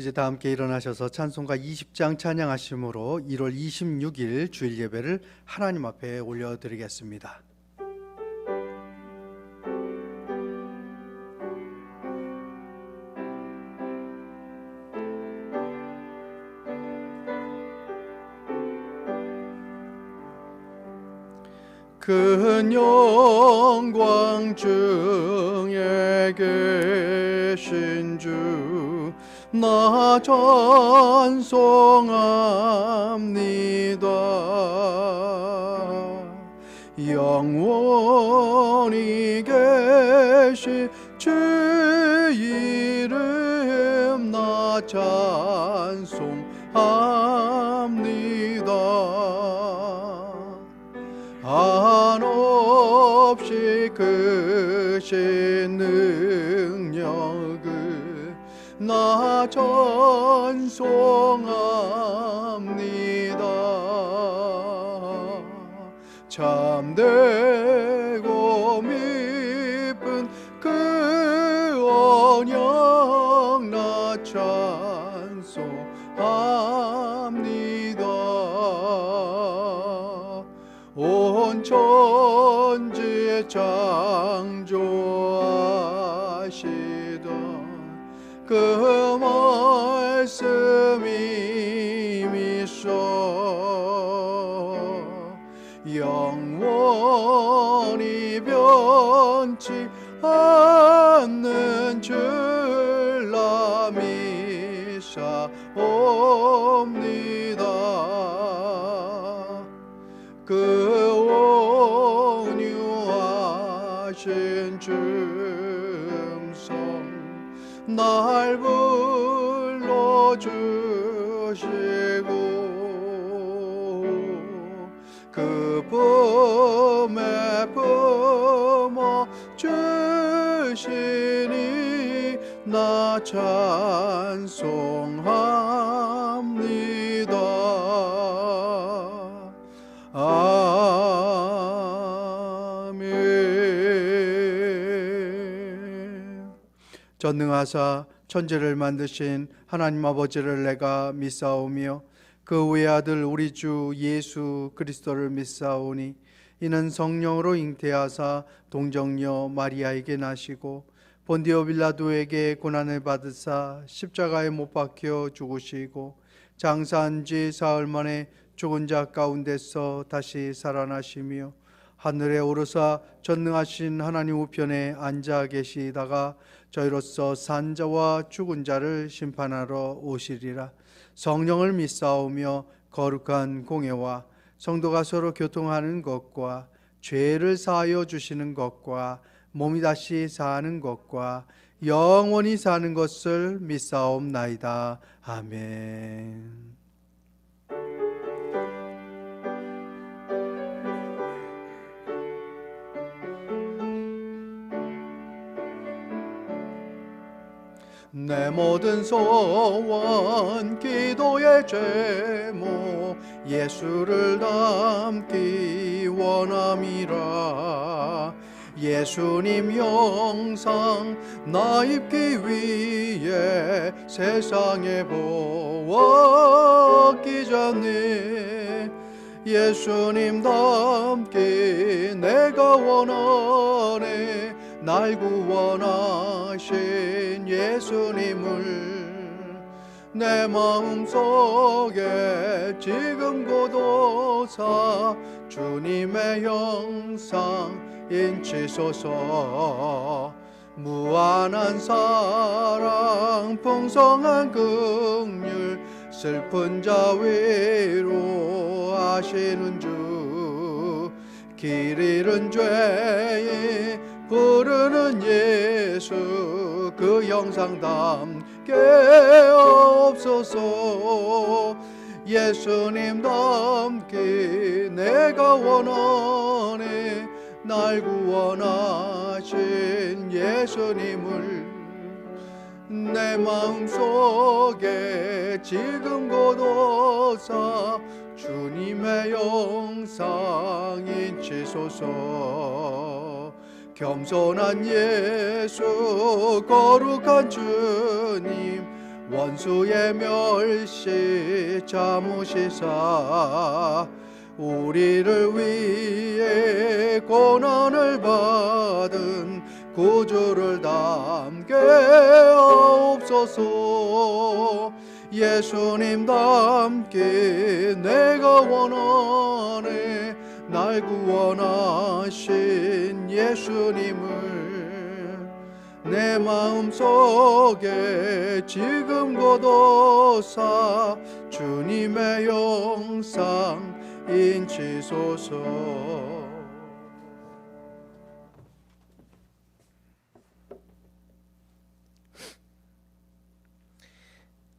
이제 다 함께 일어나셔서 찬송가 20장 찬양하심으로 1월 26일 주일 예배를 하나님 앞에 올려드리겠습니다. 큰 영광 중에 계신 주 나 찬송합니다. 영원히 계신 주 이름 나 찬송합니다. 한없이 크신 능력을 나 찬송합니다. 참되고 깊은 그 언약 나 찬송합니다. 온 천지에 창조하시던 그 말씀이 미소 영원히 변치 않는 줄 나 믿사옵니다. 그 온유하신 음성 날 불러주시고 그 품에 품어주시니 나 찬송합니다. 아멘. 전능하사 천지를 만드신 하나님 아버지를 내가 믿사오며 그 외아들 우리 주 예수 그리스도를 믿사오니 이는 성령으로 잉태하사 동정녀 마리아에게 나시고 본디오 빌라도에게 고난을 받으사 십자가에 못 박혀 죽으시고 장사한 지 사흘 만에 죽은 자 가운데서 다시 살아나시며 하늘에 오르사 전능하신 하나님 우편에 앉아 계시다가 저희로서 산 자와 죽은 자를 심판하러 오시리라. 성령을 믿사오며 거룩한 공예와 성도가 서로 교통하는 것과 죄를 사하여 주시는 것과 몸이 다시 사는 것과 영원히 사는 것을 믿사옵나이다. 아멘. 내 모든 소원 기도의 제목 예수를 닮기 원함이라. 예수님 형상 나 입기 위해 세상에 보았기 전에 예수님 닮기 내가 원하네. 날 구원하신 예수님을 내 마음속에 지금 고도사 주님의 형상 인치소서. 무한한 사랑 풍성한 긍휼 슬픈 자 위로하시는 주 길 잃은 죄에 부르는 예수 그 형상 담게 없소서. 예수님 닮기 내가 원하네. 날 구원하신 예수님을 내 마음속에 지금 고도사 주님의 형상 인치소서. 겸손한 예수 거룩한 주님 원수의 멸시 참으시사 우리를 위해 고난을 받은 구주를 닮게 하옵소서. 예수님 닮게 내가 원하네. 날 구원하신 예수님을 내 마음속에 지금 거둬사 주님의 영상 인치소서.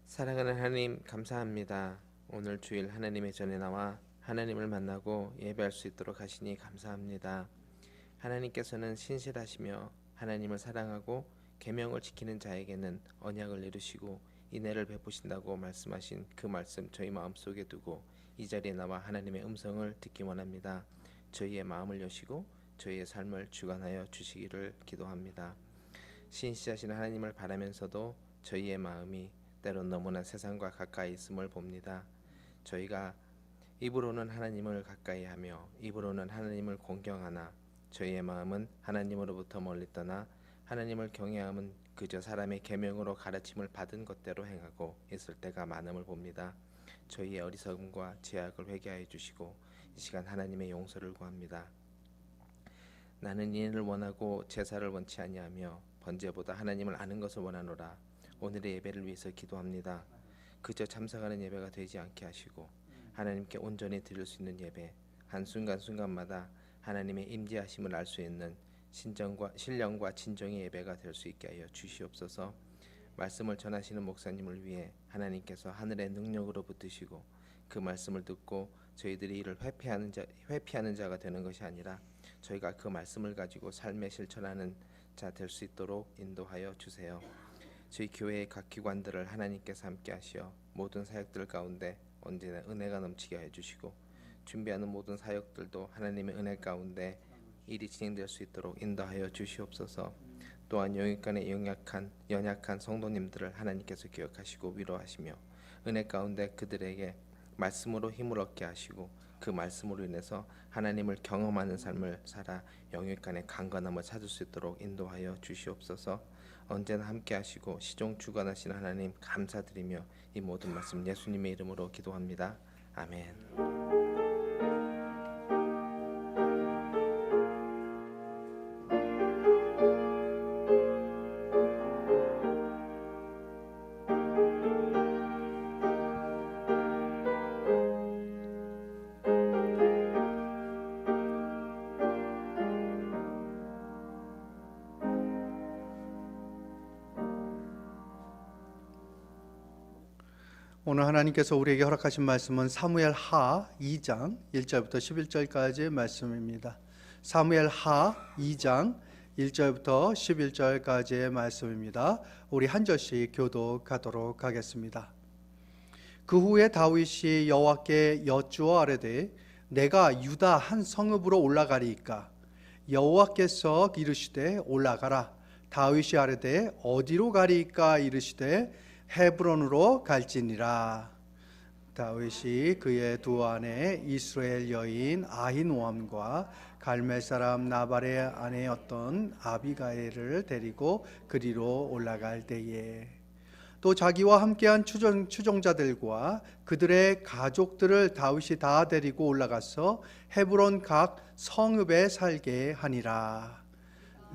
사랑하는 하나님, 감사합니다. 오늘 주일 하나님의 전에 나와 하나님을 만나고 예배할 수 있도록 하시니 감사합니다. 하나님께서는 신실하시며 하나님을 사랑하고 계명을 지키는 자에게는 언약을 이루시고 인애를 베푸신다고 말씀하신 그 말씀 저희 마음속에 두고 이 자리에 나와 하나님의 음성을 듣기 원합니다. 저희의 마음을 여시고 저희의 삶을 주관하여 주시기를 기도합니다. 신실하신 하나님을 바라면서도 저희의 마음이 때론 너무나 세상과 가까이 있음을 봅니다. 저희가 입으로는 하나님을 가까이 하며 입으로는 하나님을 공경하나 저희의 마음은 하나님으로부터 멀리 떠나 하나님을 경외함은 그저 사람의 계명으로 가르침을 받은 것대로 행하고 있을 때가 많음을 봅니다. 저희의 어리석음과 죄악을 회개하여 주시고 이 시간 하나님의 용서를 구합니다. 나는 인을 원하고 제사를 원치 아니하며 번제보다 하나님을 아는 것을 원하노라. 오늘의 예배를 위해서 기도합니다. 그저 참석하는 예배가 되지 않게 하시고 하나님께 온전히 드릴 수 있는 예배, 한순간순간마다 하나님의 임재하심을 알 수 있는 신령과 진정의 예배가 될 수 있게 하여 주시옵소서. 말씀을 전하시는 목사님을 위해 하나님께서 하늘의 능력으로 붙드시고 그 말씀을 듣고 저희들이 이를 회피하는 자가 되는 것이 아니라 저희가 그 말씀을 가지고 삶에 실천하는 자 될 수 있도록 인도하여 주세요. 저희 교회의 각 기관들을 하나님께서 함께 하시어 모든 사역들 가운데 언제나 은혜가 넘치게 해주시고 준비하는 모든 사역들도 하나님의 은혜 가운데 일이 진행될 수 있도록 인도하여 주시옵소서. 또한 영육간에 연약한 성도님들을 하나님께서 기억하시고 위로하시며 은혜 가운데 그들에게 말씀으로 힘을 얻게 하시고 그 말씀으로 인해서 하나님을 경험하는 삶을 살아 영육간의 강건함을 찾을 수 있도록 인도하여 주시옵소서. 언제나 함께 하시고 시종 주관하시는 하나님 감사드리며 이 모든 말씀 예수님의 이름으로 기도합니다. 아멘. 오늘 하나님께서 우리에게 허락하신 말씀은 사무엘 하 2장 1절부터 11절까지의 말씀입니다. 사무엘 하 2장 1절부터 11절까지의 말씀입니다. 우리 한 절씩 교독하도록 하겠습니다. 그 후에 다윗이 여호와께 여쭈어 아뢰되 내가 유다 한 성읍으로 올라가리이까? 여호와께서 이르시되 올라가라. 다윗이 아뢰되 어디로 가리이까? 이르시되 헤브론으로 갈지니라. 다윗이 그의 두 아내 이스라엘 여인 아히노암과 갈멜 사람 나발의 아내였던 아비가일을 데리고 그리로 올라갈 때에 또 자기와 함께한 추종자들과 그들의 가족들을 다윗이 다 데리고 올라가서 헤브론 각 성읍에 살게 하니라.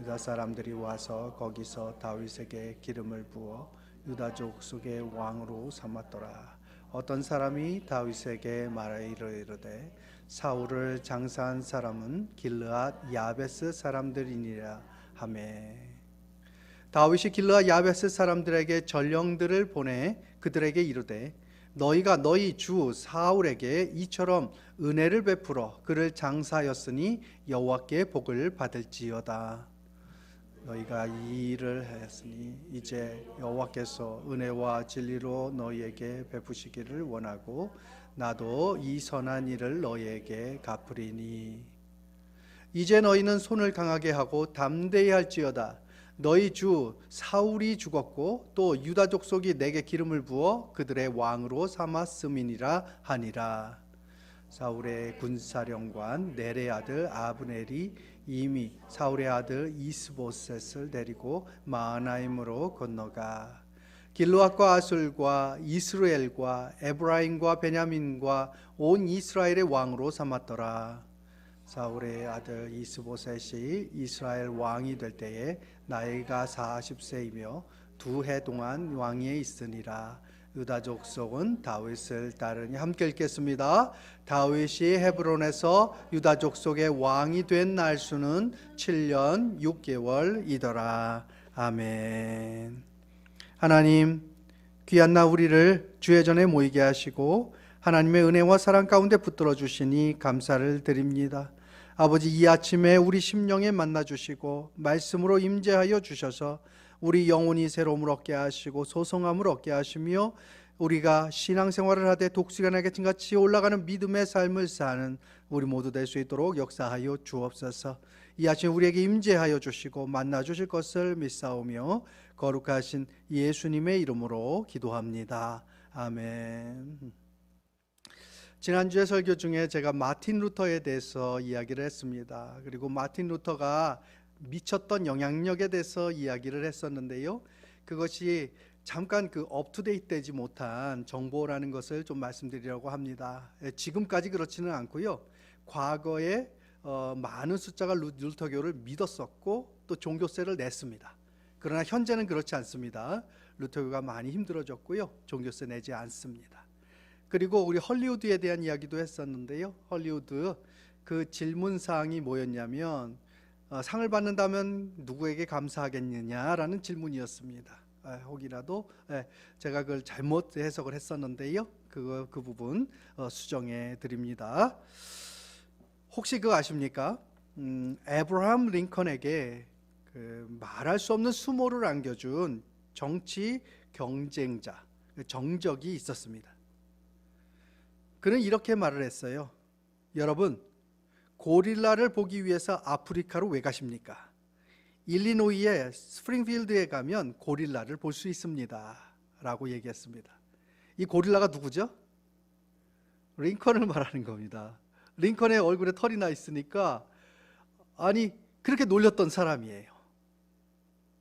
유다 사람들이 와서 거기서 다윗에게 기름을 부어 유다족 속의 왕으로 삼았더라. 어떤 사람이 다윗에게 말하이르되 사울을 장사한 사람은 길르앗 야베스 사람들이니라 하매 다윗이 길르앗 야베스 사람들에게 전령들을 보내 그들에게 이르되 너희가 너희 주 사울에게 이처럼 은혜를 베풀어 그를 장사하였으니 여호와께 복을 받을지어다. 너희가 이 일을 하였으니 이제 여호와께서 은혜와 진리로 너희에게 베푸시기를 원하고 나도 이 선한 일을 너희에게 갚으리니 이제 너희는 손을 강하게 하고 담대히 할지어다. 너희 주 사울이 죽었고 또 유다 족속이 내게 기름을 부어 그들의 왕으로 삼았음이니라 하니라. 사울의 군사령관 넬의 아들 아브넬이 이미 사울의 아들 이스보셋을 데리고 마하나임으로 건너가 길르앗과 아술과 이스라엘과 에브라임과 베냐민과 온 이스라엘의 왕으로 삼았더라. 사울의 아들 이스보셋이 이스라엘 왕이 될 때에 나이가 40세이며 2해 동안 왕위에 있으니라. 유다 족속은 다윗을 따르니 함께 읽겠습니다. 다윗이 헤브론에서 유다 족속의 왕이 된 날수는 7년 6개월이더라. 아멘. 하나님, 귀한 나 우리를 주의 전에 모이게 하시고 하나님의 은혜와 사랑 가운데 붙들어 주시니 감사를 드립니다. 아버지, 이 아침에 우리 심령에 만나 주시고 말씀으로 임재하여 주셔서 우리 영혼이 새로움을 얻게 하시고 소성함을 얻게 하시며 우리가 신앙생활을 하되 독수리가 같이 올라가는 믿음의 삶을 사는 우리 모두 될 수 있도록 역사하여 주옵소서. 이 아침 우리에게 임재하여 주시고 만나 주실 것을 믿사오며 거룩하신 예수님의 이름으로 기도합니다. 아멘. 지난주에 설교 중에 제가 마틴 루터에 대해서 이야기를 했습니다. 그리고 마틴 루터가 미쳤던 영향력에 대해서 이야기를 했었는데요. 그것이 잠깐 업투데이트 되지 못한 정보라는 것을 좀 말씀드리려고 합니다. 지금까지 그렇지는 않고요. 과거에 많은 숫자가 루터교를 믿었었고 또 종교세를 냈습니다. 그러나 현재는 그렇지 않습니다. 루터교가 많이 힘들어졌고요. 종교세 내지 않습니다. 그리고 우리 헐리우드에 대한 이야기도 했었는데요. 헐리우드 그 질문사항이 뭐였냐면 상을 받는다면 누구에게 감사하겠느냐라는 질문이었습니다. 혹이라도 제가 그걸 잘못 해석을 했었는데요. 그 부분 수정해 드립니다. 혹시 그거 아십니까? 에브라함 링컨에게 말할 수 없는 수모를 안겨준 정치 경쟁자, 정적이 있었습니다. 그는 이렇게 말을 했어요. 여러분, 고릴라를 보기 위해서 아프리카로 왜 가십니까? 일리노이의 스프링필드에 가면 고릴라를 볼 수 있습니다 라고 얘기했습니다. 이 고릴라가 누구죠? 링컨을 말하는 겁니다. 링컨의 얼굴에 털이 나 있으니까 그렇게 놀렸던 사람이에요.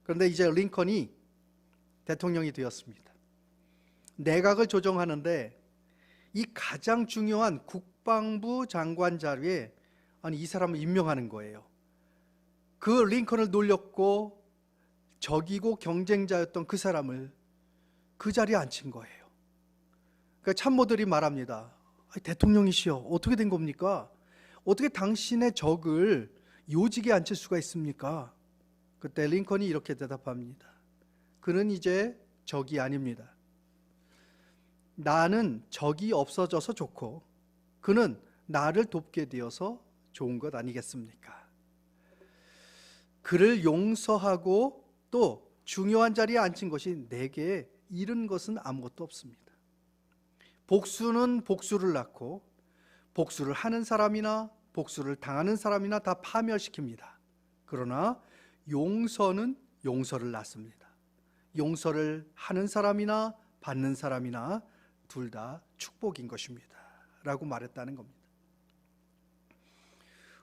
그런데 이제 링컨이 대통령이 되었습니다. 내각을 조정하는데 이 가장 중요한 국방부 장관 자리에 이 사람을 임명하는 거예요. 그 링컨을 놀렸고 적이고 경쟁자였던 그 사람을 그 자리에 앉힌 거예요. 그러니까 참모들이 말합니다. 대통령이시여, 어떻게 된 겁니까? 어떻게 당신의 적을 요직에 앉힐 수가 있습니까? 그때 링컨이 이렇게 대답합니다. 그는 이제 적이 아닙니다. 나는 적이 없어져서 좋고 그는 나를 돕게 되어서 좋은 것 아니겠습니까? 그를 용서하고 또 중요한 자리에 앉힌 것이 내게 잃은 것은 아무것도 없습니다. 복수는 복수를 낳고 복수를 하는 사람이나 복수를 당하는 사람이나 다 파멸시킵니다. 그러나 용서는 용서를 낳습니다. 용서를 하는 사람이나 받는 사람이나 둘 다 축복인 것입니다 라고 말했다는 겁니다.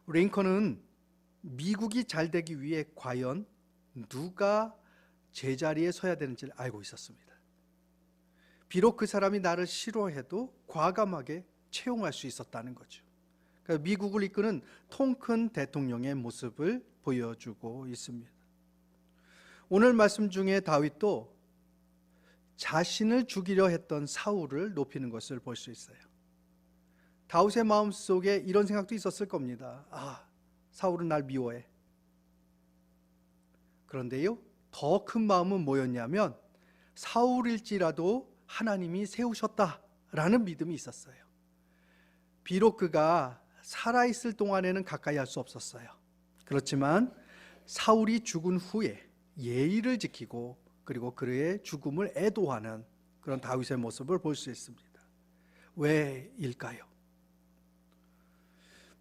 링컨은 미국이 잘 되기 위해 과연 누가 제자리에 서야 되는지를 알고 있었습니다. 비록 그 사람이 나를 싫어해도 과감하게 채용할 수 있었다는 거죠. 그러니까 미국을 이끄는 통 큰 대통령의 모습을 보여주고 있습니다. 오늘 말씀 중에 다윗도 자신을 죽이려 했던 사울을 높이는 것을 볼 수 있어요. 다윗의 마음속에 이런 생각도 있었을 겁니다. 사울은 날 미워해. 그런데요, 더 큰 마음은 뭐였냐면 사울일지라도 하나님이 세우셨다라는 믿음이 있었어요. 비록 그가 살아있을 동안에는 가까이 할 수 없었어요. 그렇지만 사울이 죽은 후에 예의를 지키고 그리고 그의 죽음을 애도하는 그런 다윗의 모습을 볼 수 있습니다. 왜일까요?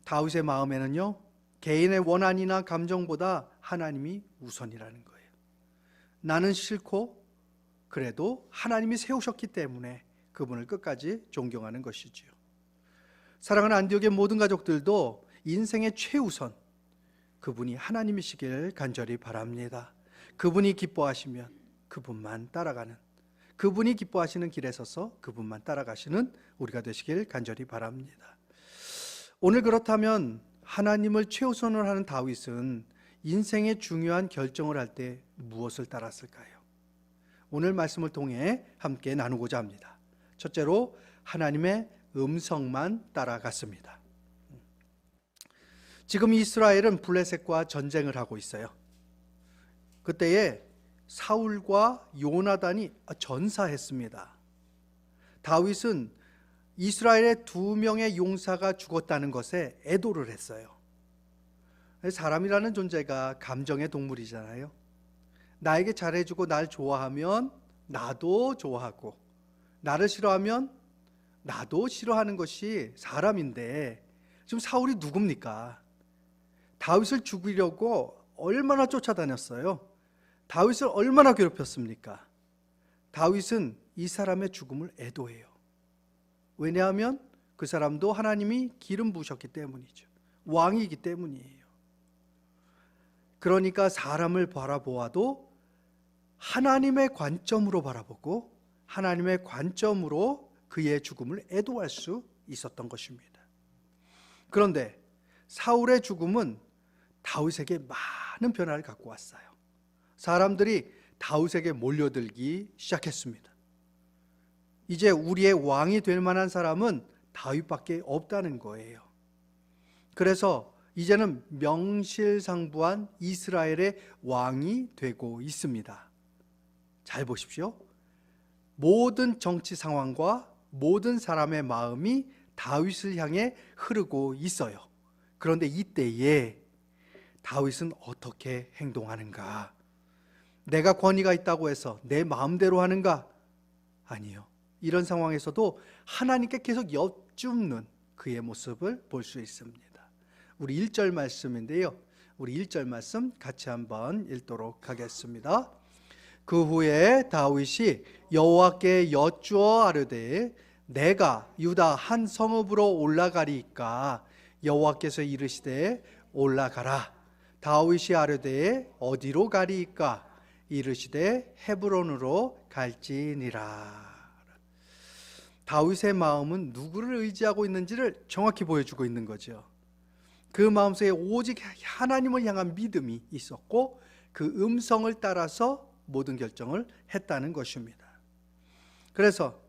다윗의 마음에는요, 개인의 원한이나 감정보다 하나님이 우선이라는 거예요. 나는 싫고 그래도 하나님이 세우셨기 때문에 그분을 끝까지 존경하는 것이지요. 사랑하는 안디옥의 모든 가족들도 인생의 최우선 그분이 하나님이시길 간절히 바랍니다. 그분이 기뻐하시면 그분만 따라가는, 그분이 기뻐하시는 길에 서서 그분만 따라가시는 우리가 되시길 간절히 바랍니다. 오늘 그렇다면 하나님을 최우선으로 하는 다윗은 인생의 중요한 결정을 할 때 무엇을 따랐을까요? 오늘 말씀을 통해 함께 나누고자 합니다. 첫째로 하나님의 음성만 따라갔습니다. 지금 이스라엘은 블레셋과 전쟁을 하고 있어요. 그때에 사울과 요나단이 전사했습니다. 다윗은 이스라엘의 2명의 용사가 죽었다는 것에 애도를 했어요. 사람이라는 존재가 감정의 동물이잖아요. 나에게 잘해주고 날 좋아하면 나도 좋아하고, 나를 싫어하면 나도 싫어하는 것이 사람인데, 지금 사울이 누굽니까? 다윗을 죽이려고 얼마나 쫓아다녔어요? 다윗을 얼마나 괴롭혔습니까? 다윗은 이 사람의 죽음을 애도해요. 왜냐하면 그 사람도 하나님이 기름 부으셨기 때문이죠. 왕이기 때문이에요. 그러니까 사람을 바라보아도 하나님의 관점으로 바라보고 하나님의 관점으로 그의 죽음을 애도할 수 있었던 것입니다. 그런데 사울의 죽음은 다윗에게 많은 변화를 갖고 왔어요. 사람들이 다윗에게 몰려들기 시작했습니다. 이제 우리의 왕이 될 만한 사람은 다윗밖에 없다는 거예요. 그래서 이제는 명실상부한 이스라엘의 왕이 되고 있습니다. 잘 보십시오. 모든 정치 상황과 모든 사람의 마음이 다윗을 향해 흐르고 있어요. 그런데 이때에 다윗은 어떻게 행동하는가? 내가 권위가 있다고 해서 내 마음대로 하는가? 아니요. 이런 상황에서도 하나님께 계속 여쭙는 그의 모습을 볼 수 있습니다. 우리 1절 말씀인데요. 우리 1절 말씀 같이 한번 읽도록 하겠습니다. 그 후에 다윗이 여호와께 여쭈어 아뢰되 내가 유다 한 성읍으로 올라가리이까? 여호와께서 이르시되 올라가라. 다윗이 아뢰되 어디로 가리이까? 이르시되 헤브론으로 갈지니라. 다윗의 마음은 누구를 의지하고 있는지를 정확히 보여주고 있는 거죠. 그 마음속에 오직 하나님을 향한 믿음이 있었고 그 음성을 따라서 모든 결정을 했다는 것입니다. 그래서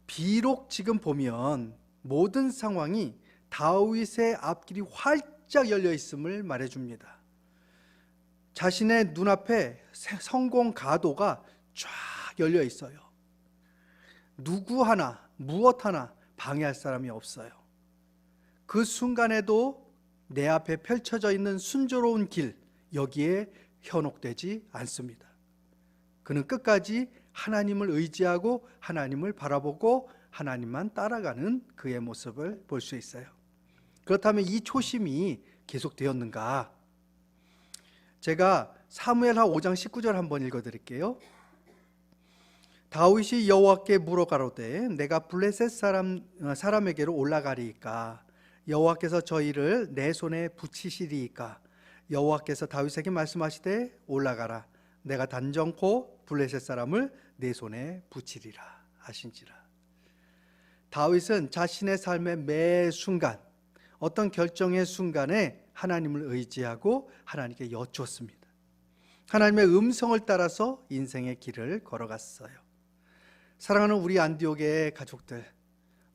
비록 지금 보면 모든 상황이 다윗의 앞길이 활짝 열려 있음을 말해줍니다. 자신의 눈앞에 성공 가도가 쫙 열려 있어요. 누구 하나, 무엇 하나 방해할 사람이 없어요. 그 순간에도 내 앞에 펼쳐져 있는 순조로운 길, 여기에 현혹되지 않습니다. 그는 끝까지 하나님을 의지하고 하나님을 바라보고 하나님만 따라가는 그의 모습을 볼 수 있어요. 그렇다면 이 초심이 계속되었는가? 제가 사무엘하 5장 19절 한번 읽어드릴게요. 다윗이 여호와께 물어 가로되 내가 블레셋 사람에게로 올라가리이까? 여호와께서 저희를 내 손에 붙이시리이까? 여호와께서 다윗에게 말씀하시되 올라가라. 내가 단정코 블레셋 사람을 내 손에 붙이리라 하신지라. 다윗은 자신의 삶의 매 순간, 어떤 결정의 순간에 하나님을 의지하고 하나님께 여쭈었습니다. 하나님의 음성을 따라서 인생의 길을 걸어갔어요. 사랑하는 우리 안디옥의 가족들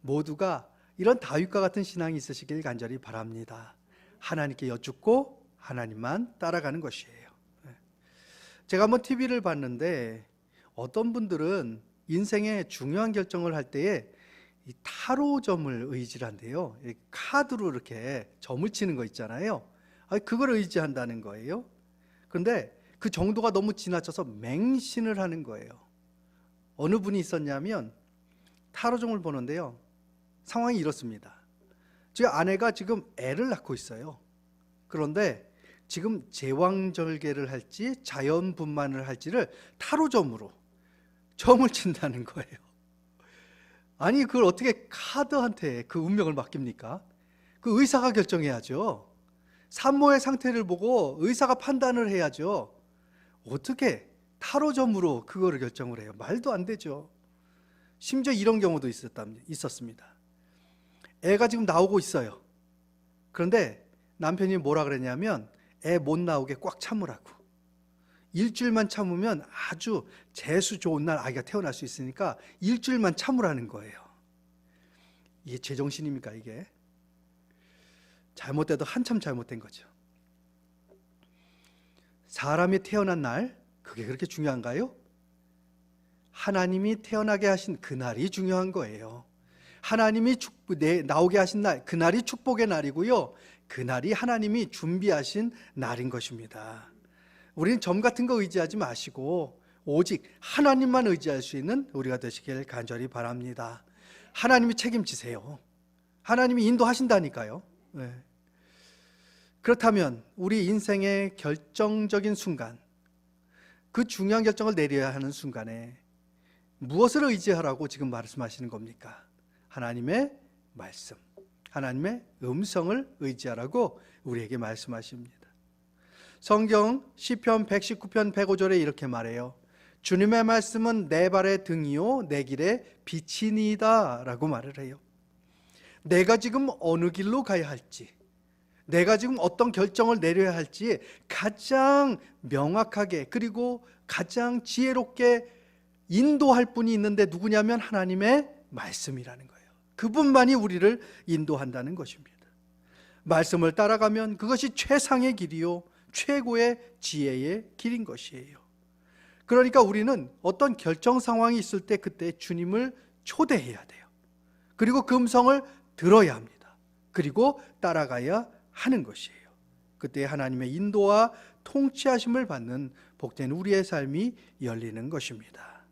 모두가 이런 다윗과 같은 신앙이 있으시길 간절히 바랍니다. 하나님께 여쭙고 하나님만 따라가는 것이에요. 제가 한번 TV를 봤는데 어떤 분들은 인생의 중요한 결정을 할 때에 이 타로점을 의지를 한대요. 카드로 이렇게 점을 치는 거 있잖아요. 그걸 의지한다는 거예요. 그런데 그 정도가 너무 지나쳐서 맹신을 하는 거예요. 어느 분이 있었냐면 타로점을 보는데요. 상황이 이렇습니다. 제 아내가 지금 애를 낳고 있어요. 그런데 지금 제왕절개를 할지 자연분만을 할지를 타로점으로 점을 친다는 거예요. 아니 그걸 어떻게 카드한테 그 운명을 맡깁니까? 그 의사가 결정해야죠. 산모의 상태를 보고 의사가 판단을 해야죠. 어떻게 타로점으로 그거를 결정을 해요? 말도 안 되죠. 심지어 이런 경우도 있었습니다. 애가 지금 나오고 있어요. 그런데 남편이 뭐라 그랬냐면 애 못 나오게 꽉 참으라고. 일주일만 참으면 아주 재수 좋은 날 아기가 태어날 수 있으니까 일주일만 참으라는 거예요. 이게 제정신입니까 이게? 잘못돼도 한참 잘못된 거죠. 사람이 태어난 날 그게 그렇게 중요한가요? 하나님이 태어나게 하신 그날이 중요한 거예요. 하나님이 나오게 하신 날, 그날이 축복의 날이고요. 그날이 하나님이 준비하신 날인 것입니다. 우리는 점 같은 거 의지하지 마시고 오직 하나님만 의지할 수 있는 우리가 되시길 간절히 바랍니다. 하나님이 책임지세요. 하나님이 인도하신다니까요. 네. 그렇다면 우리 인생의 결정적인 순간, 그 중요한 결정을 내려야 하는 순간에 무엇을 의지하라고 지금 말씀하시는 겁니까? 하나님의 말씀, 하나님의 음성을 의지하라고 우리에게 말씀하십니다. 성경 시편 119편 105절에 이렇게 말해요. 주님의 말씀은 내 발의 등이요 내 길의 빛이니이다 라고 말을 해요. 내가 지금 어느 길로 가야 할지, 내가 지금 어떤 결정을 내려야 할지 가장 명확하게 그리고 가장 지혜롭게 인도할 분이 있는데 누구냐면 하나님의 말씀이라는 거예요. 그분만이 우리를 인도한다는 것입니다. 말씀을 따라가면 그것이 최상의 길이요 최고의 지혜의 길인 것이에요. 그러니까 우리는 어떤 결정 상황이 있을 때 그때 주님을 초대해야 돼요. 그리고 그 음성을 들어야 합니다. 그리고 따라가야 하는 것이에요. 그때 하나님의 인도와 통치하심을 받는 복된 우리의 삶이 열리는 것입니다.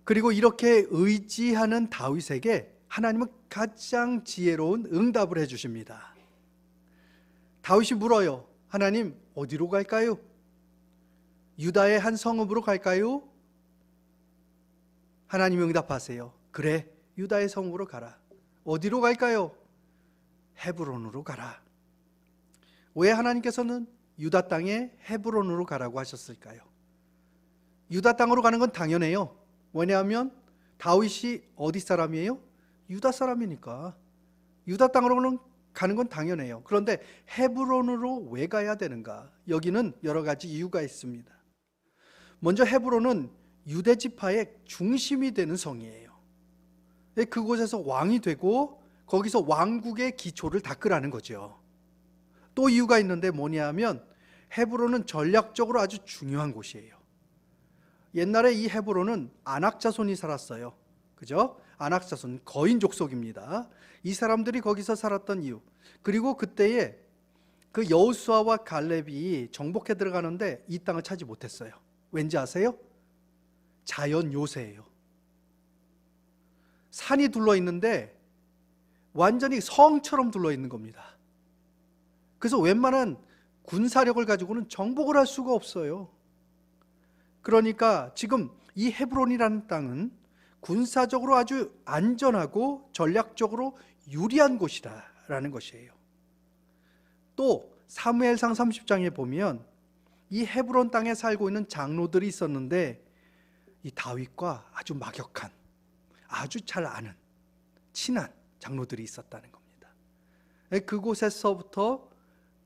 그리고 이렇게 의지하는 다윗에게 하나님은 가장 지혜로운 응답을 해주십니다. 다윗이 물어요. 하나님 어디로 갈까요? 유다의 한 성읍으로 갈까요? 하나님이 응답하세요. 그래, 유다의 성읍으로 가라. 어디로 갈까요? 헤브론으로 가라. 왜 하나님께서는 유다 땅에 헤브론으로 가라고 하셨을까요? 유다 땅으로 가는 건 당연해요. 왜냐하면 다윗이 어디 사람이에요? 유다 사람이니까 유다 땅으로 가는 건 당연해요. 그런데 헤브론으로 왜 가야 되는가? 여기는 여러 가지 이유가 있습니다. 먼저 헤브론은 유대 지파의 중심이 되는 성이에요. 그곳에서 왕이 되고 거기서 왕국의 기초를 닦으라는 거죠. 또 이유가 있는데 뭐냐면 헤브론은 전략적으로 아주 중요한 곳이에요. 옛날에 이 헤브론은 아낙 자손이 살았어요. 그죠? 아낙 자손, 거인 족속입니다. 이 사람들이 거기서 살았던 이유. 그리고 그때에 그 여호수아와 갈렙이 정복해 들어가는데 이 땅을 차지 못했어요. 왠지 아세요? 자연 요새예요. 산이 둘러 있는데 완전히 성처럼 둘러 있는 겁니다. 그래서 웬만한 군사력을 가지고는 정복을 할 수가 없어요. 그러니까 지금 이 헤브론이라는 땅은 군사적으로 아주 안전하고 전략적으로 유리한 곳이라는 것이에요. 또 사무엘상 30장에 보면 이 헤브론 땅에 살고 있는 장로들이 있었는데 이 다윗과 아주 막역한, 아주 잘 아는, 친한 장로들이 있었다는 겁니다. 그곳에서부터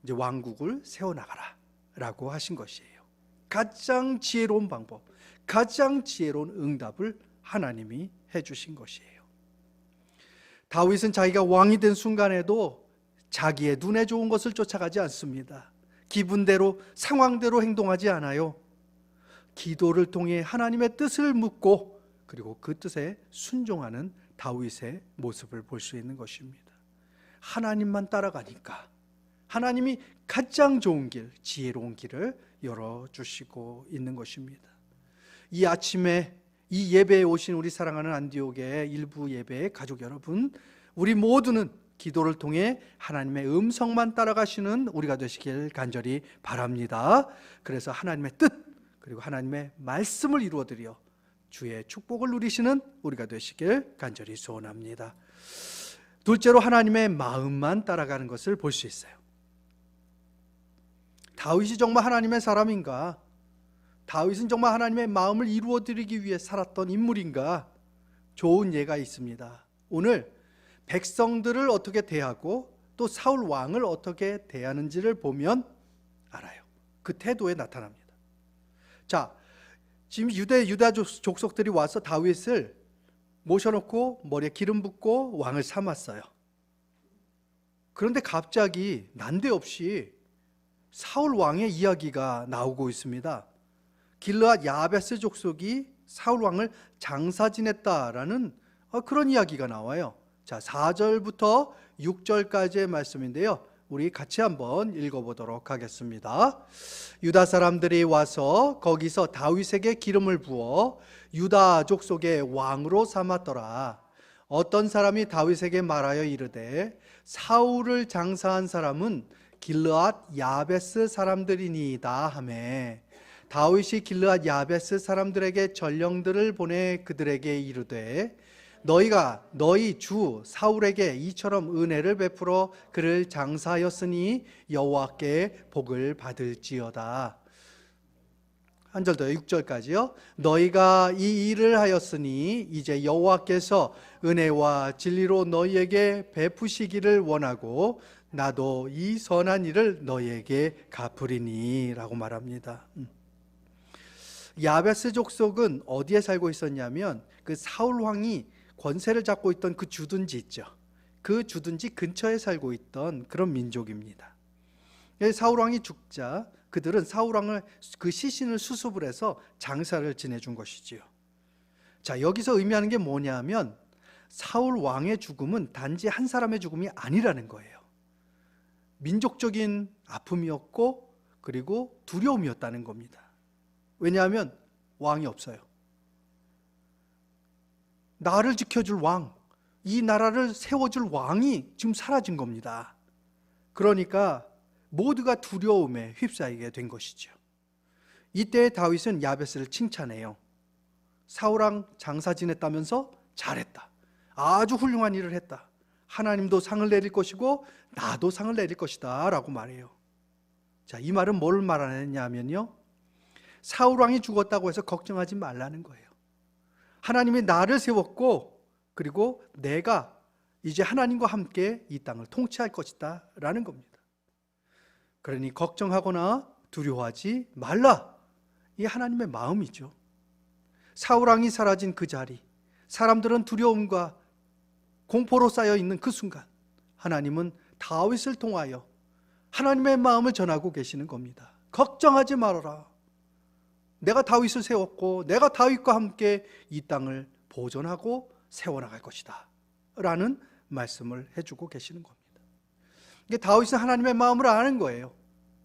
이제 왕국을 세워나가라라고 하신 것이에요. 가장 지혜로운 방법, 가장 지혜로운 응답을 하나님이 해주신 것이에요. 다윗은 자기가 왕이 된 순간에도 자기의 눈에 좋은 것을 쫓아가지 않습니다. 기분대로, 상황대로 행동하지 않아요. 기도를 통해 하나님의 뜻을 묻고 그리고 그 뜻에 순종하는 다윗의 모습을 볼 수 있는 것입니다. 하나님만 따라가니까 하나님이 가장 좋은 길, 지혜로운 길을 열어주시고 있는 것입니다. 이 아침에 이 예배에 오신 우리 사랑하는 안디옥의 일부 예배의 가족 여러분, 우리 모두는 기도를 통해 하나님의 음성만 따라가시는 우리가 되시길 간절히 바랍니다. 그래서 하나님의 뜻 그리고 하나님의 말씀을 이루어드려 주의 축복을 누리시는 우리가 되시길 간절히 소원합니다. 둘째로 하나님의 마음만 따라가는 것을 볼 수 있어요. 다윗이 정말 하나님의 사람인가? 다윗은 정말 하나님의 마음을 이루어드리기 위해 살았던 인물인가? 좋은 예가 있습니다. 오늘 백성들을 어떻게 대하고 또 사울 왕을 어떻게 대하는지를 보면 알아요. 그 태도에 나타납니다. 자, 지금 유다 족속들이 와서 다윗을 모셔놓고 머리에 기름 붓고 왕을 삼았어요. 그런데 갑자기 난데없이 사울 왕의 이야기가 나오고 있습니다. 길르앗 야베스 족속이 사울 왕을 장사 지냈다라는 그런 이야기가 나와요. 자, 4절부터 6절까지의 말씀인데요. 우리 같이 한번 읽어보도록 하겠습니다. 유다 사람들이 와서 거기서 다윗에게 기름을 부어 유다 족속의 왕으로 삼았더라. 어떤 사람이 다윗에게 말하여 이르되 사울을 장사한 사람은 길르앗 야베스 사람들이니이다 하매 다윗이 길르앗 야베스 사람들에게 전령들을 보내 그들에게 이르되 너희가 너희 주 사울에게 이처럼 은혜를 베풀어 그를 장사하였으니 여호와께 복을 받을지어다. 한 절 더 6절까지요. 너희가 이 일을 하였으니 이제 여호와께서 은혜와 진리로 너희에게 베푸시기를 원하고 나도 이 선한 일을 너희에게 갚으리니 라고 말합니다. 야베스 족속은 어디에 살고 있었냐면 그 사울 왕이 권세를 잡고 있던 그 주둔지 있죠. 그 주둔지 근처에 살고 있던 그런 민족입니다. 사울 왕이 죽자 그들은 사울 왕을 그 시신을 수습을 해서 장사를 지내준 것이지요. 자, 여기서 의미하는 게 뭐냐면 사울 왕의 죽음은 단지 한 사람의 죽음이 아니라는 거예요. 민족적인 아픔이었고 그리고 두려움이었다는 겁니다. 왜냐하면 왕이 없어요. 나를 지켜줄 왕, 이 나라를 세워줄 왕이 지금 사라진 겁니다. 그러니까 모두가 두려움에 휩싸이게 된 것이죠. 이때 다윗은 야베스를 칭찬해요. 사울왕 장사 지냈다면서 잘했다. 아주 훌륭한 일을 했다. 하나님도 상을 내릴 것이고 나도 상을 내릴 것이다 라고 말해요. 자, 이 말은 뭘 말하느냐면요, 사울왕이 죽었다고 해서 걱정하지 말라는 거예요. 하나님이 나를 세웠고 그리고 내가 이제 하나님과 함께 이 땅을 통치할 것이다 라는 겁니다. 그러니 걱정하거나 두려워하지 말라. 이 하나님의 마음이죠. 사울왕이 사라진 그 자리, 사람들은 두려움과 공포로 쌓여 있는 그 순간 하나님은 다윗을 통하여 하나님의 마음을 전하고 계시는 겁니다. 걱정하지 말아라. 내가 다윗을 세웠고 내가 다윗과 함께 이 땅을 보존하고 세워나갈 것이다 라는 말씀을 해주고 계시는 겁니다. 이게 다윗은 하나님의 마음을 아는 거예요.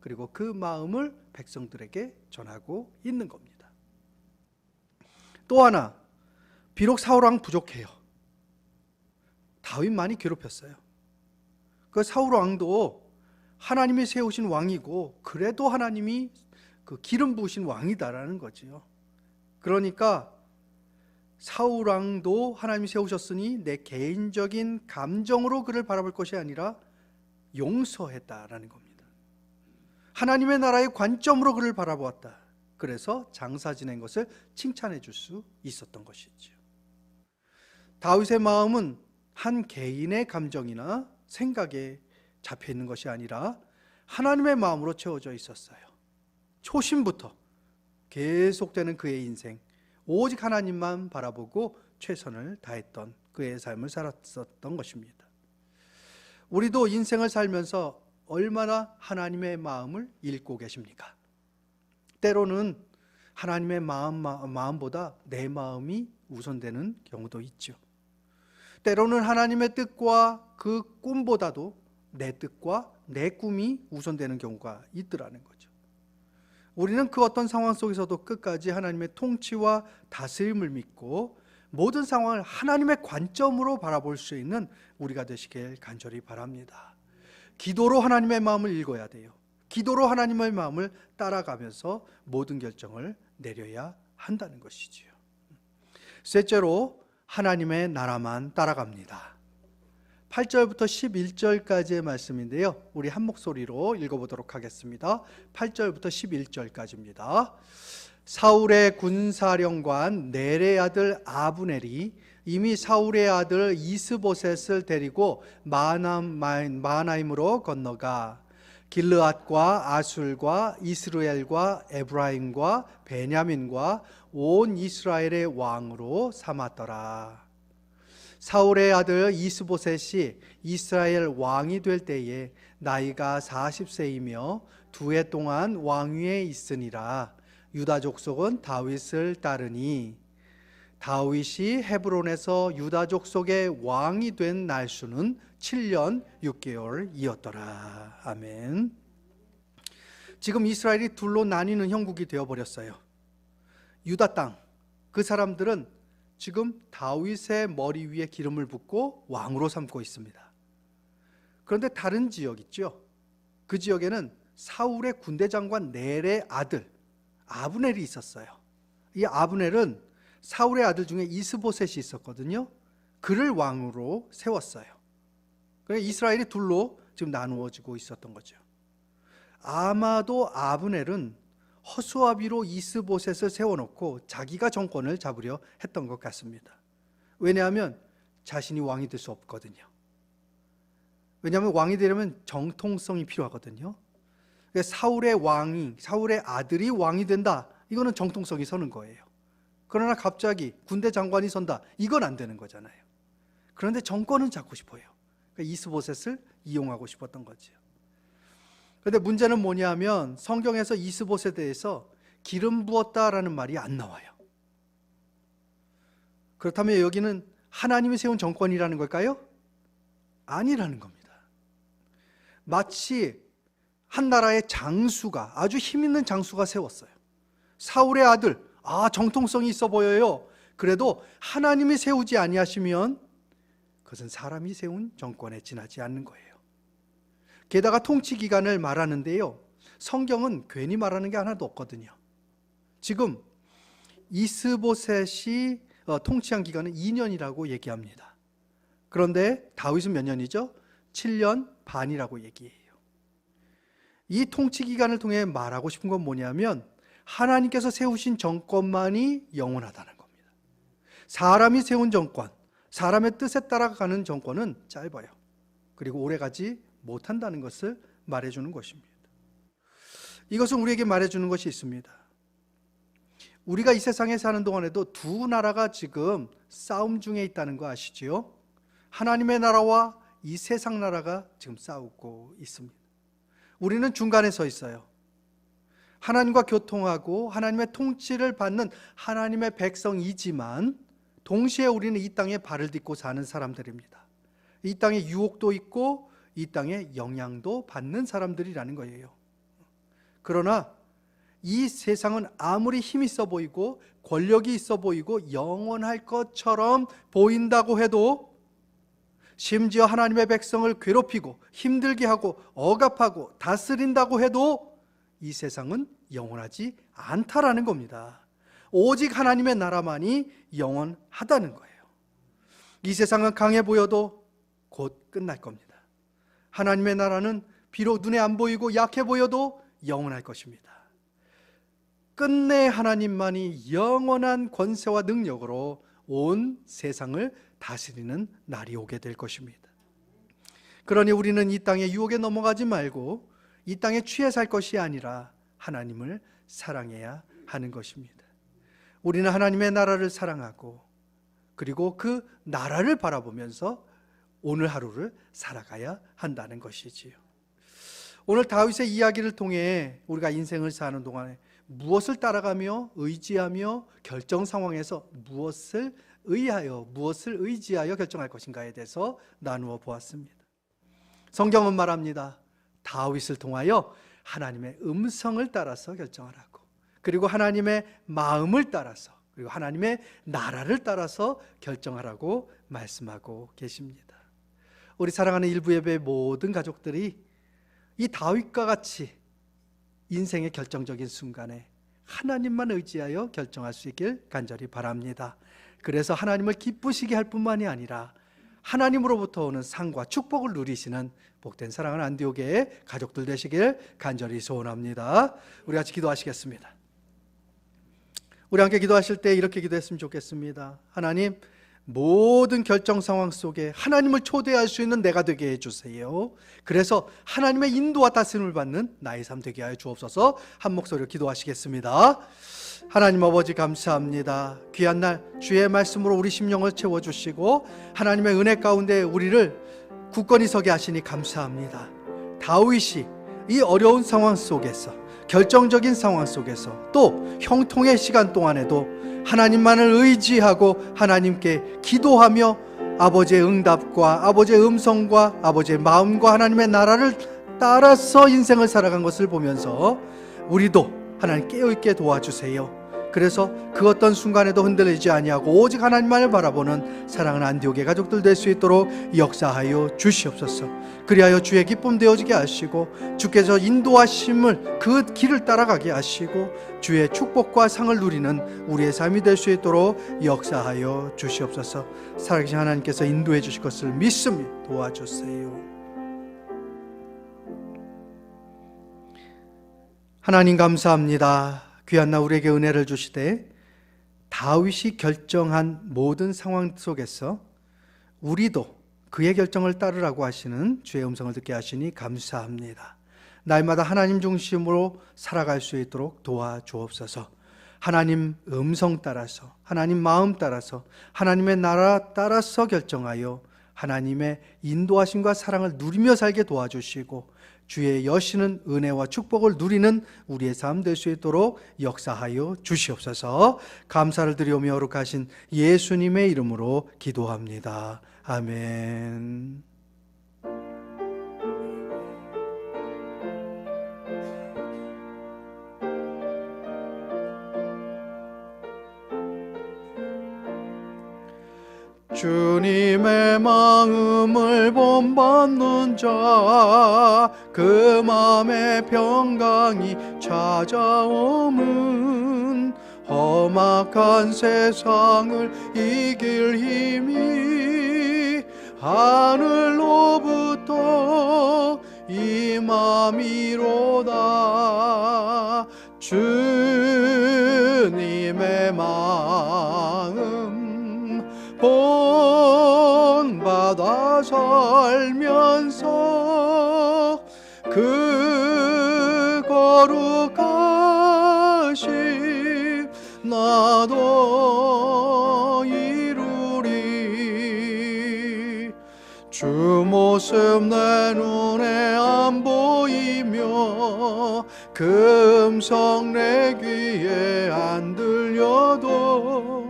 그리고 그 마음을 백성들에게 전하고 있는 겁니다. 또 하나, 비록 사울왕 부족해요. 다윗 많이 괴롭혔어요. 그 사울왕도 하나님이 세우신 왕이고 그래도 하나님이 그 기름 부으신 왕이다라는 거지요. 그러니까 사울왕도 하나님이 세우셨으니 내 개인적인 감정으로 그를 바라볼 것이 아니라 용서했다라는 겁니다. 하나님의 나라의 관점으로 그를 바라보았다. 그래서 장사 지낸 것을 칭찬해 줄 수 있었던 것이죠. 다윗의 마음은 한 개인의 감정이나 생각에 잡혀 있는 것이 아니라 하나님의 마음으로 채워져 있었어요. 초심부터 계속되는 그의 인생, 오직 하나님만 바라보고 최선을 다했던 그의 삶을 살았었던 것입니다. 우리도 인생을 살면서 얼마나 하나님의 마음을 읽고 계십니까? 때로는 하나님의 마음보다 내 마음이 우선되는 경우도 있죠. 때로는 하나님의 뜻과 그 꿈보다도 내 뜻과 내 꿈이 우선되는 경우가 있더라는 거죠. 우리는 그 어떤 상황 속에서도 끝까지 하나님의 통치와 다스림을 믿고 모든 상황을 하나님의 관점으로 바라볼 수 있는 우리가 되시길 간절히 바랍니다. 기도로 하나님의 마음을 읽어야 돼요. 기도로 하나님의 마음을 따라가면서 모든 결정을 내려야 한다는 것이지요. 셋째로 하나님의 나라만 따라갑니다. 8절부터 11절까지의 말씀인데요. 우리 한 목소리로 읽어보도록 하겠습니다. 8절부터 11절까지입니다. 사울의 군사령관 넬의 아들 아브넬이 이미 사울의 아들 이스보셋을 데리고 마하나임으로 건너가 길르앗과 아술과 이스라엘과 에브라임과 베냐민과 온 이스라엘의 왕으로 삼았더라. 사울의 아들 이스보셋이 이스라엘 왕이 될 때에 나이가 40세이며 2해 동안 왕위에 있으니라. 유다 족속은 다윗을 따르니 다윗이 헤브론에서 유다 족속의 왕이 된 날수는 7년 6개월이었더라. 아멘. 지금 이스라엘이 둘로 나뉘는 형국이 되어버렸어요. 유다 땅, 그 사람들은 지금 다윗의 머리 위에 기름을 붓고 왕으로 삼고 있습니다. 그런데 다른 지역 있죠. 그 지역에는 사울의 군대 장관 넬의 아들 아브넬이 있었어요. 이 아브넬은 사울의 아들 중에 이스보셋이 있었거든요. 그를 왕으로 세웠어요. 그러니까 이스라엘이 둘로 지금 나누어지고 있었던 거죠. 아마도 아브넬은 허수아비로 이스보셋을 세워놓고 자기가 정권을 잡으려 했던 것 같습니다. 왜냐하면 자신이 왕이 될 수 없거든요. 왜냐하면 왕이 되려면 정통성이 필요하거든요. 사울의 아들이 왕이 된다. 이거는 정통성이 서는 거예요. 그러나 갑자기 군대 장관이 선다. 이건 안 되는 거잖아요. 그런데 정권은 잡고 싶어요. 그러니까 이스보셋을 이용하고 싶었던 거죠. 그런데 문제는 뭐냐면 성경에서 이스보셋에 대해서 기름 부었다라는 말이 안 나와요. 그렇다면 여기는 하나님이 세운 정권이라는 걸까요? 아니라는 겁니다. 마치 한 나라의 장수가, 아주 힘 있는 장수가 세웠어요. 사울의 아들, 정통성이 있어 보여요. 그래도 하나님이 세우지 아니하시면 그것은 사람이 세운 정권에 지나지 않는 거예요. 게다가 통치 기간을 말하는데요, 성경은 괜히 말하는 게 하나도 없거든요. 지금 이스보셋이 통치한 기간은 2년이라고 얘기합니다. 그런데 다윗은 몇 년이죠? 7년 반이라고 얘기해요. 이 통치 기간을 통해 말하고 싶은 건 뭐냐면 하나님께서 세우신 정권만이 영원하다는 겁니다. 사람이 세운 정권, 사람의 뜻에 따라가는 정권은 짧아요. 그리고 오래가지 못한다는 것을 말해주는 것입니다. 이것은 우리에게 말해주는 것이 있습니다. 우리가 이 세상에 사는 동안에도 두 나라가 지금 싸움 중에 있다는 거 아시지요? 하나님의 나라와 이 세상 나라가 지금 싸우고 있습니다. 우리는 중간에 서 있어요. 하나님과 교통하고 하나님의 통치를 받는 하나님의 백성이지만 동시에 우리는 이 땅에 발을 딛고 사는 사람들입니다. 이 땅에 유혹도 있고 이 땅에 영향도 받는 사람들이라는 거예요. 그러나 이 세상은 아무리 힘이 있어 보이고 권력이 있어 보이고 영원할 것처럼 보인다고 해도, 심지어 하나님의 백성을 괴롭히고 힘들게 하고 억압하고 다스린다고 해도 이 세상은 영원하지 않다라는 겁니다. 오직 하나님의 나라만이 영원하다는 거예요. 이 세상은 강해 보여도 곧 끝날 겁니다. 하나님의 나라는 비록 눈에 안 보이고 약해 보여도 영원할 것입니다. 끝내 하나님만이 영원한 권세와 능력으로 온 세상을 다스리는 날이 오게 될 것입니다. 그러니 우리는 이 땅의 유혹에 넘어가지 말고 이 땅에 취해 살 것이 아니라 하나님을 사랑해야 하는 것입니다. 우리는 하나님의 나라를 사랑하고 그리고 그 나라를 바라보면서 오늘 하루를 살아가야 한다는 것이지요. 오늘 다윗의 이야기를 통해 우리가 인생을 사는 동안에 무엇을 따라가며 의지하며 결정 상황에서 무엇을 의지하여 결정할 것인가에 대해서 나누어 보았습니다. 성경은 말합니다. 다윗을 통하여 하나님의 음성을 따라서 결정하라고, 그리고 하나님의 마음을 따라서 그리고 하나님의 나라를 따라서 결정하라고 말씀하고 계십니다. 우리 사랑하는 일부 예배의 모든 가족들이 이 다윗과 같이 인생의 결정적인 순간에 하나님만 의지하여 결정할 수 있길 간절히 바랍니다. 그래서 하나님을 기쁘시게 할 뿐만이 아니라 하나님으로부터 오는 상과 축복을 누리시는 복된 사랑하는 안디옥의 가족들 되시길 간절히 소원합니다. 우리 같이 기도하시겠습니다. 우리 함께 기도하실 때 이렇게 기도했으면 좋겠습니다. 하나님, 모든 결정 상황 속에 하나님을 초대할 수 있는 내가 되게 해주세요. 그래서 하나님의 인도와 다스림을 받는 나의 삶 되게 하여 주옵소서. 한 목소리로 기도하시겠습니다. 하나님 아버지 감사합니다. 귀한 날 주의 말씀으로 우리 심령을 채워주시고 하나님의 은혜 가운데 우리를 굳건히 서게 하시니 감사합니다. 다윗이 이 어려운 상황 속에서, 결정적인 상황 속에서, 또 형통의 시간 동안에도 하나님만을 의지하고 하나님께 기도하며 아버지의 응답과 아버지의 음성과 아버지의 마음과 하나님의 나라를 따라서 인생을 살아간 것을 보면서 우리도 하나님 깨어있게 도와주세요. 그래서 그 어떤 순간에도 흔들리지 아니하고 오직 하나님만을 바라보는 사랑하는 안디옥의 가족들 될 수 있도록 역사하여 주시옵소서. 그리하여 주의 기쁨 되어지게 하시고 주께서 인도하심을 그 길을 따라가게 하시고 주의 축복과 상을 누리는 우리의 삶이 될 수 있도록 역사하여 주시옵소서. 살아계신 하나님께서 인도해 주실 것을 믿습니다. 도와주세요. 하나님 감사합니다. 귀한 날 우리에게 은혜를 주시되 다윗이 결정한 모든 상황 속에서 우리도 그의 결정을 따르라고 하시는 주의 음성을 듣게 하시니 감사합니다. 날마다 하나님 중심으로 살아갈 수 있도록 도와주옵소서. 하나님 음성 따라서, 하나님 마음 따라서, 하나님의 나라 따라서 결정하여 하나님의 인도하심과 사랑을 누리며 살게 도와주시고 주의 여시는 은혜와 축복을 누리는 우리의 삶 될 수 있도록 역사하여 주시옵소서. 감사를 드리오며 거룩하신 예수님의 이름으로 기도합니다. 아멘. 주님의 마음을 본받는 자, 그 마음의 평강이 찾아오면 험악한 세상을 이길 힘이 하늘로부터 임함이로다. 주님의 마음 본받아 살면서 그 거룩하심 나도 이루리. 주 모습 내 눈에 안 보이며 그 음성 내 귀에 안 들려도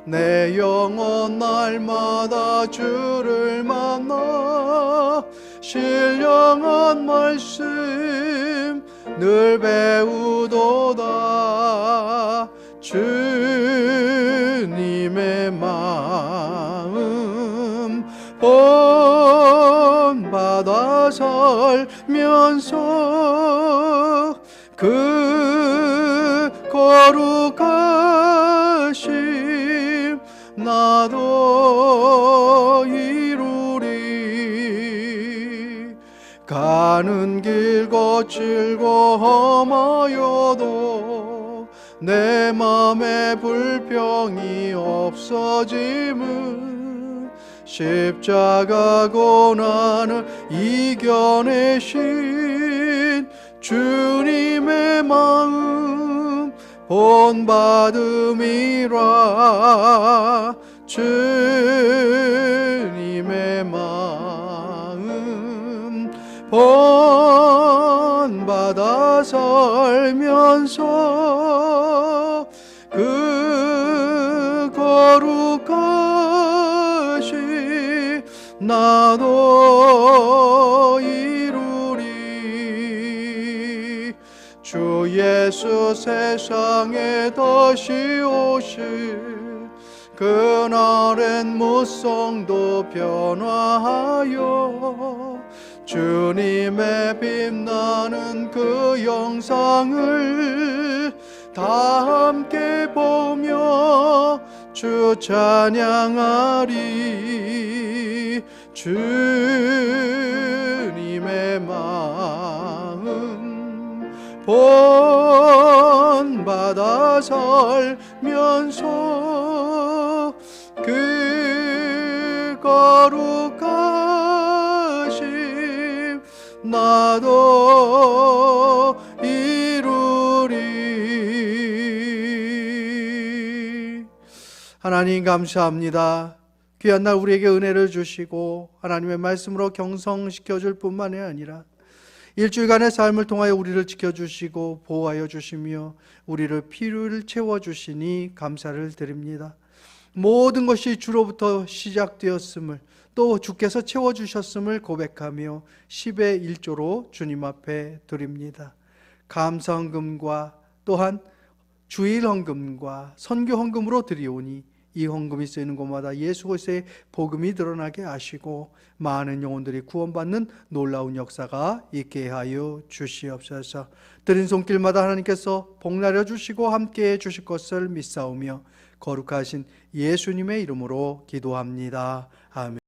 내 영혼 날마다 주를 만나 신령한 말씀 늘 배우도다. 주님의 마음 본받아 살면서 그 거룩하심 나도 이루리. 가는 길 거칠고 험하여도 내 맘에 불평이 없어짐은 십자가 고난을 이겨내신 주님의 마음 본받음이라. 주님의 마음 본받아 살면서 그 거룩하심 나도 이루리. 주 예수 세상에 다시 오실 그날엔 무성도 변화하여 주님의 빛나는 그 영상을 다 함께 보며 주 찬양하리. 주님의 마음 본받아 살면서 그 거룩하심 나도 이루리. 하나님 감사합니다. 귀한 날 우리에게 은혜를 주시고 하나님의 말씀으로 경성시켜 줄 뿐만이 아니라 일주일간의 삶을 통하여 우리를 지켜주시고 보호하여 주시며 우리를 필요를 채워주시니 감사를 드립니다. 모든 것이 주로부터 시작되었음을 또 주께서 채워주셨음을 고백하며 10의 1조로 주님 앞에 드립니다. 감사헌금과 또한 주일헌금과 선교헌금으로 드리오니 이 헌금이 쓰이는 곳마다 예수 그리스도의 복음이 드러나게 하시고 많은 영혼들이 구원받는 놀라운 역사가 있게 하여 주시옵소서. 드린 손길마다 하나님께서 복나려 주시고 함께해 주실 것을 믿사오며 거룩하신 예수님의 이름으로 기도합니다. 아멘.